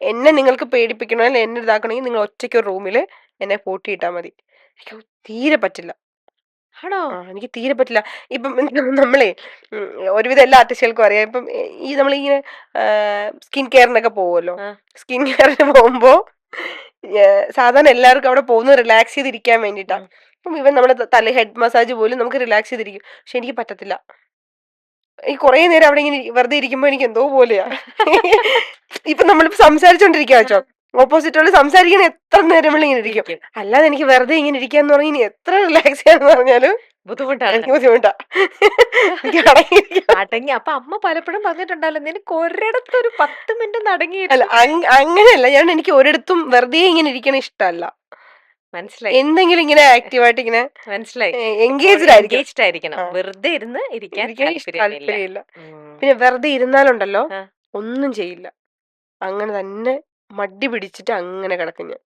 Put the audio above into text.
എന്നെ നിങ്ങൾക്ക് പേടിപ്പിക്കണോ അല്ലെ എന്നെ ഇതാക്കണമെങ്കിൽ നിങ്ങൾ ഒറ്റയ്ക്ക് ഒരു റൂമിൽ എന്നെ പൂട്ടിയിട്ടാൽ മതി. എനിക്ക് തീരെ പറ്റില്ല. ആണോ? എനിക്ക് തീരെ പറ്റില്ല. ഇപ്പം നമ്മളെ ഒരുവിധം എല്ലാ ആർട്ടിസ്റ്റുകൾക്കും അറിയാം. ഇപ്പം ഈ നമ്മളിങ്ങനെ സ്കിൻ കെയറിനൊക്കെ പോവുമല്ലോ. ആ. സ്കിൻ കെയറിന് പോകുമ്പോ സാധാരണ എല്ലാവർക്കും അവിടെ പോകുന്നത് റിലാക്സ് ചെയ്തിരിക്കാൻ വേണ്ടിയിട്ടാ. ഉം. അപ്പം ഇവൻ നമ്മുടെ തല ഹെഡ് മസാജ് പോലും നമുക്ക് റിലാക്സ് ചെയ്തിരിക്കും. പക്ഷെ എനിക്ക് പറ്റത്തില്ല. ഈ കുറേ നേരം അവിടെ ഇങ്ങനെ വെറുതെ ഇരിക്കുമ്പോ എനിക്ക് എന്തോ പോലെയാ. ഇപ്പൊ നമ്മളിപ്പോ സംസാരിച്ചോണ്ടിരിക്കുക വെച്ചോ, ഓപ്പോസിറ്റോട് സംസാരിക്കണ എത്ര നേരം ഇങ്ങനെ ഇരിക്കും. ഇരിക്കും. അല്ലാതെ എനിക്ക് വെറുതെ ഇങ്ങനെ ഇരിക്കാന്ന് പറഞ്ഞാൽ ഇനി എത്ര റിലാക്സ് ചെയ്യാന്ന് പറഞ്ഞാലും ബുദ്ധിമുട്ടാണ്. എനിക്ക് ബുദ്ധിമുട്ടാ. എനിക്ക് അടങ്ങിയിരിക്കണം. അടങ്ങി. അപ്പൊ അമ്മ പലപ്പോഴും പറഞ്ഞിട്ടുണ്ടല്ലോ, നിനക്ക് ഒരിടത്തൊരു 10 മിനിറ്റ് അല്ല അടങ്ങിയിരുന്ന്. അങ്ങനെയല്ല, എനിക്ക് ഒരിടത്തും വെറുതെ ഇങ്ങനെ ഇരിക്കണ ഇഷ്ടമല്ല. മനസ്സിലായി. എന്തെങ്കിലും ഇങ്ങനെ ആക്റ്റീവായിട്ട് ഇങ്ങനെ മനസ്സിലായി. എപ്പോഴും എൻഗേജ്ഡ് ആയിരിക്കണം. എൻഗേജ്ഡ് ആയിരിക്കണം. ആ, വെറുതെ ഇരുന്ന് ഇരിക്കാൻ ഇരിക്കാൻ താല്പര്യമില്ല. താല്പര്യമില്ല. ഉം. പിന്നെ വെറുതെ ഇരുന്നാലുണ്ടല്ലോ ആ. ഒന്നും ചെയ്യില്ല. അങ്ങനെ തന്നെ മടി പിടിച്ചിട്ട് അങ്ങനെ കിടക്കും ഞാൻ.